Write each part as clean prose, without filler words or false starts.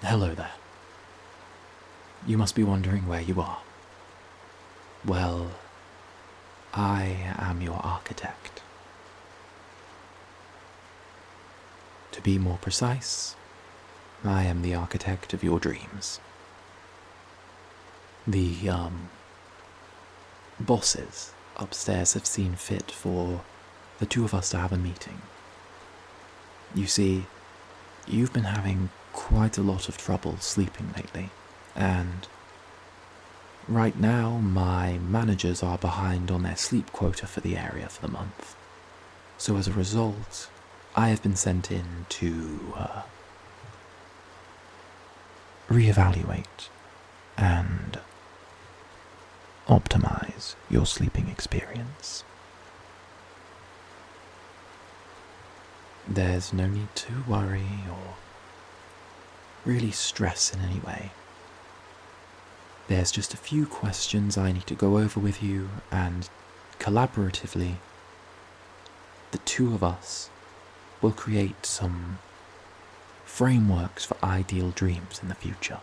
Hello there. You must be wondering where you are. Well, I am your architect. To be more precise, I am the architect of your dreams. The, bosses upstairs have seen fit for the two of us to have a meeting. You see, you've been having quite a lot of trouble sleeping lately, and right now my managers are behind on their sleep quota for the area for the month. So as a result, I have been sent in to reevaluate and optimize your sleeping experience. There's no need to worry or really stress in any way. There's just a few questions I need to go over with you, and collaboratively, the two of us will create some frameworks for ideal dreams in the future.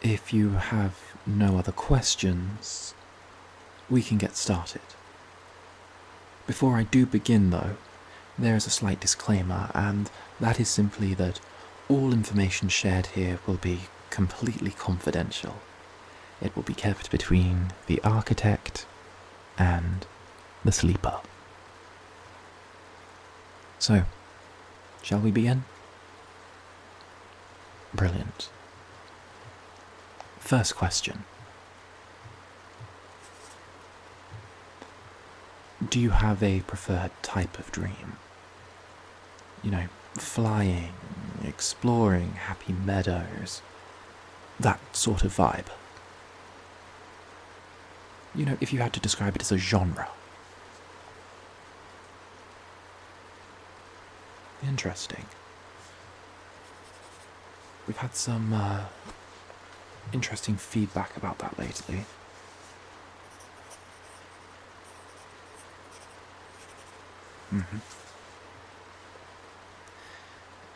If you have no other questions, we can get started. Before I do begin though, there is a slight disclaimer, and that is simply that all information shared here will be completely confidential. It will be kept between the architect and the sleeper. So, shall we begin? Brilliant. First question. Do you have a preferred type of dream? You know, flying, exploring, happy meadows, that sort of vibe. You know, if you had to describe it as a genre. Interesting. We've had some interesting feedback about that lately.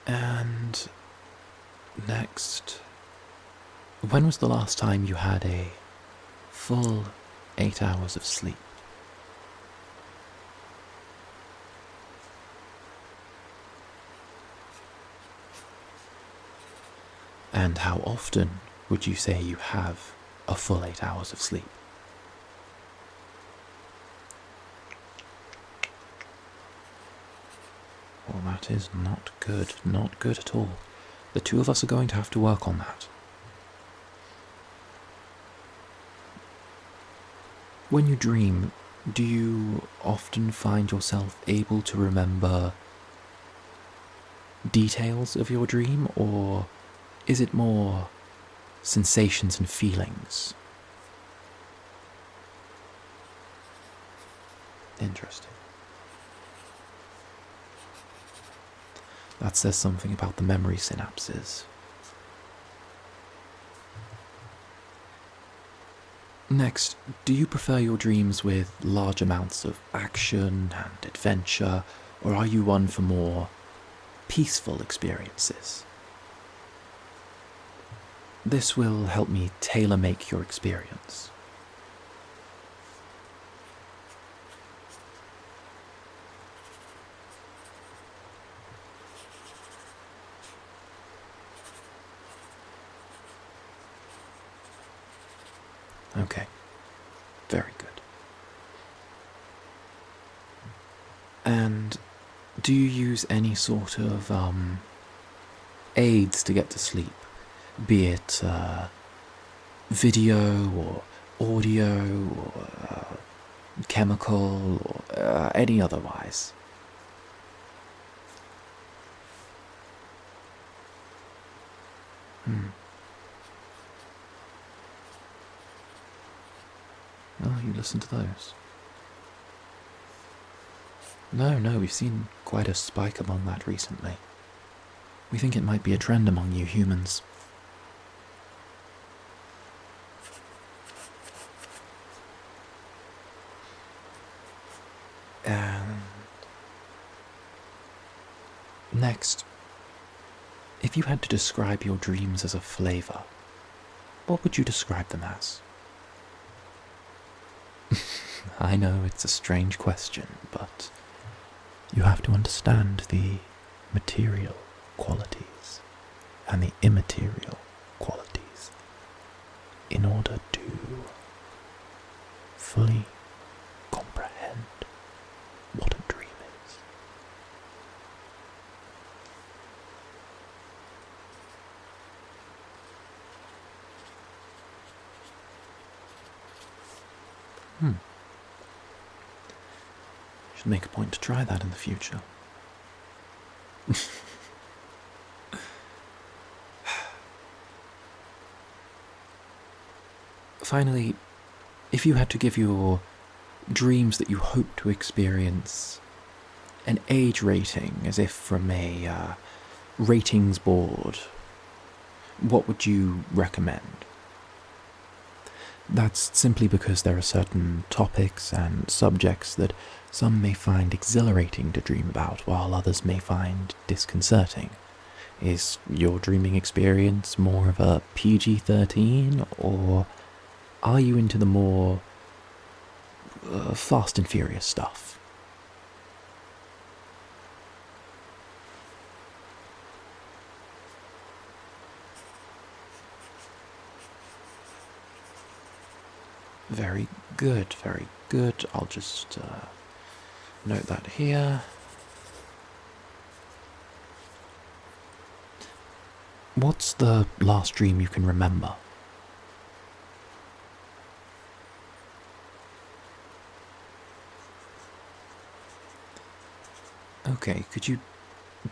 And next, when was the last time you had a full 8 hours of sleep? And how often would you say you have a full 8 hours of sleep? Well, that is not good at all. The two of us are going to have to work on that. When you dream, do you often find yourself able to remember details of your dream, or is it more sensations and feelings? Interesting. That says something about the memory synapses. Next, do you prefer your dreams with large amounts of action and adventure, or are you one for more peaceful experiences? This will help me tailor-make your experience. Okay, very good. And do you use any sort of aids to get to sleep? Be it video or audio or chemical or any otherwise? Oh, you listen to those? No, we've seen quite a spike among that recently. We think it might be a trend among you humans. And Next, if you had to describe your dreams as a flavour, what would you describe them as? I know it's a strange question, but you have to understand the material qualities and the immaterial qualities in order to fully comprehend what a dream is. Should make a point to try that in the future. Finally, if you had to give your dreams that you hope to experience an age rating, as if from a ratings board, what would you recommend? That's simply because there are certain topics and subjects that some may find exhilarating to dream about, while others may find disconcerting. Is your dreaming experience more of a PG-13, or are you into the more Fast and Furious stuff? Very good, very good. I'll just note that here. What's the last dream you can remember? Okay, could you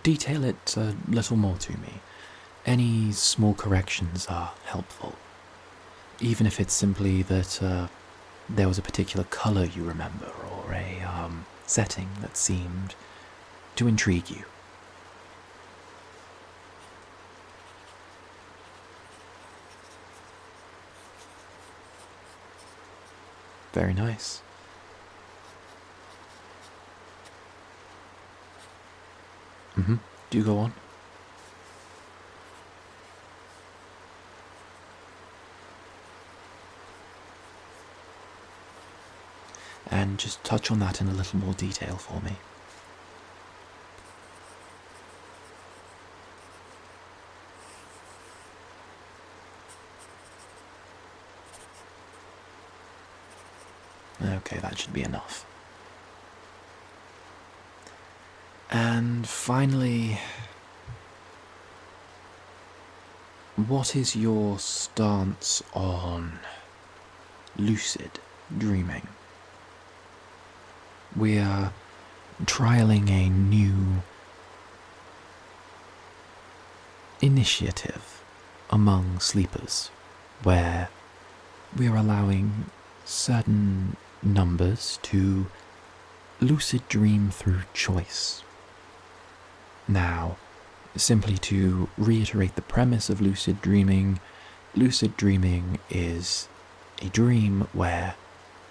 detail it a little more to me? Any small corrections are helpful. Even if it's simply that there was a particular colour you remember, or a setting that seemed to intrigue you. Very nice. Do go on. And just touch on that in a little more detail for me. Okay, that should be enough. And finally, what is your stance on lucid dreaming? We are trialing a new initiative among sleepers where we are allowing certain numbers to lucid dream through choice. Now, simply to reiterate the premise of lucid dreaming is a dream where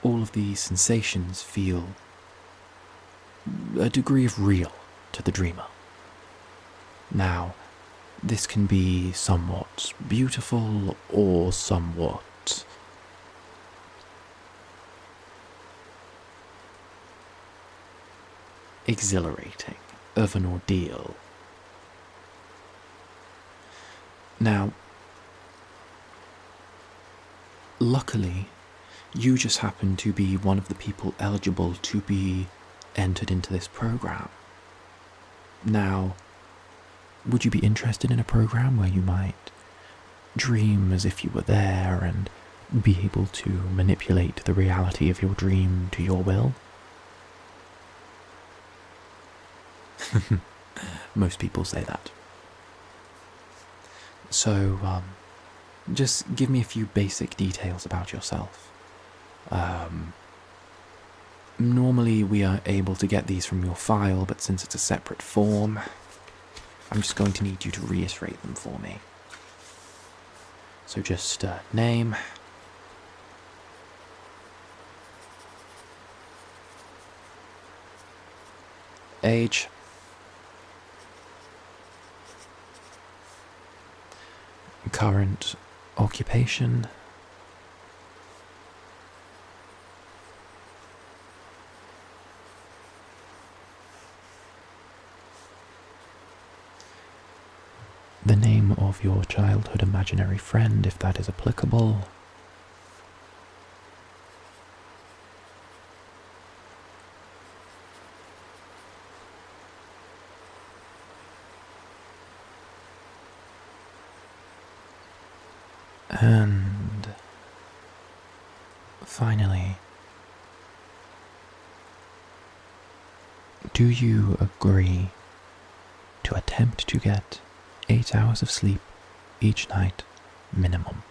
all of the sensations feel a degree of real to the dreamer. Now, this can be somewhat beautiful or somewhat exhilarating of an ordeal. Now, luckily, you just happen to be one of the people eligible to be entered into this program. Now, would you be interested in a program where you might dream as if you were there and be able to manipulate the reality of your dream to your will? Most people say that. So, just give me a few basic details about yourself. Normally we are able to get these from your file, but since it's a separate form, I'm just going to need you to reiterate them for me. So just name, age, current occupation? The name of your childhood imaginary friend, if that is applicable. And finally, do you agree to attempt to get 8 hours of sleep each night minimum?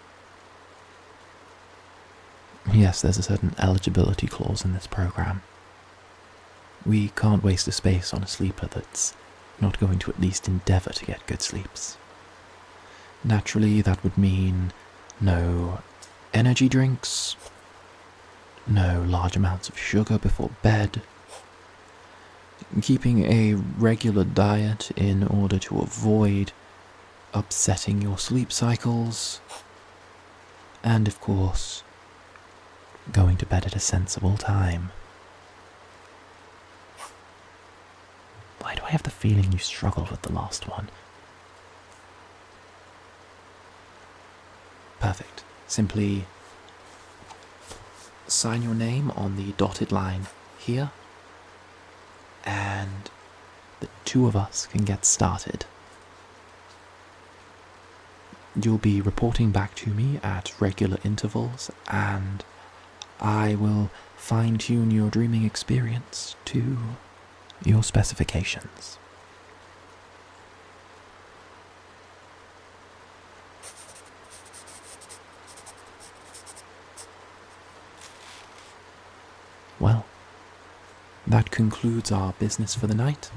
Yes, there's a certain eligibility clause in this program. We can't waste a space on a sleeper that's not going to at least endeavour to get good sleeps. Naturally, that would mean no energy drinks, no large amounts of sugar before bed, keeping a regular diet in order to avoid upsetting your sleep cycles, and of course, going to bed at a sensible time. Why do I have the feeling you struggled with the last one? Perfect. Simply sign your name on the dotted line here, and the two of us can get started. You'll be reporting back to me at regular intervals, and I will fine-tune your dreaming experience to your specifications. Well, that concludes our business for the night.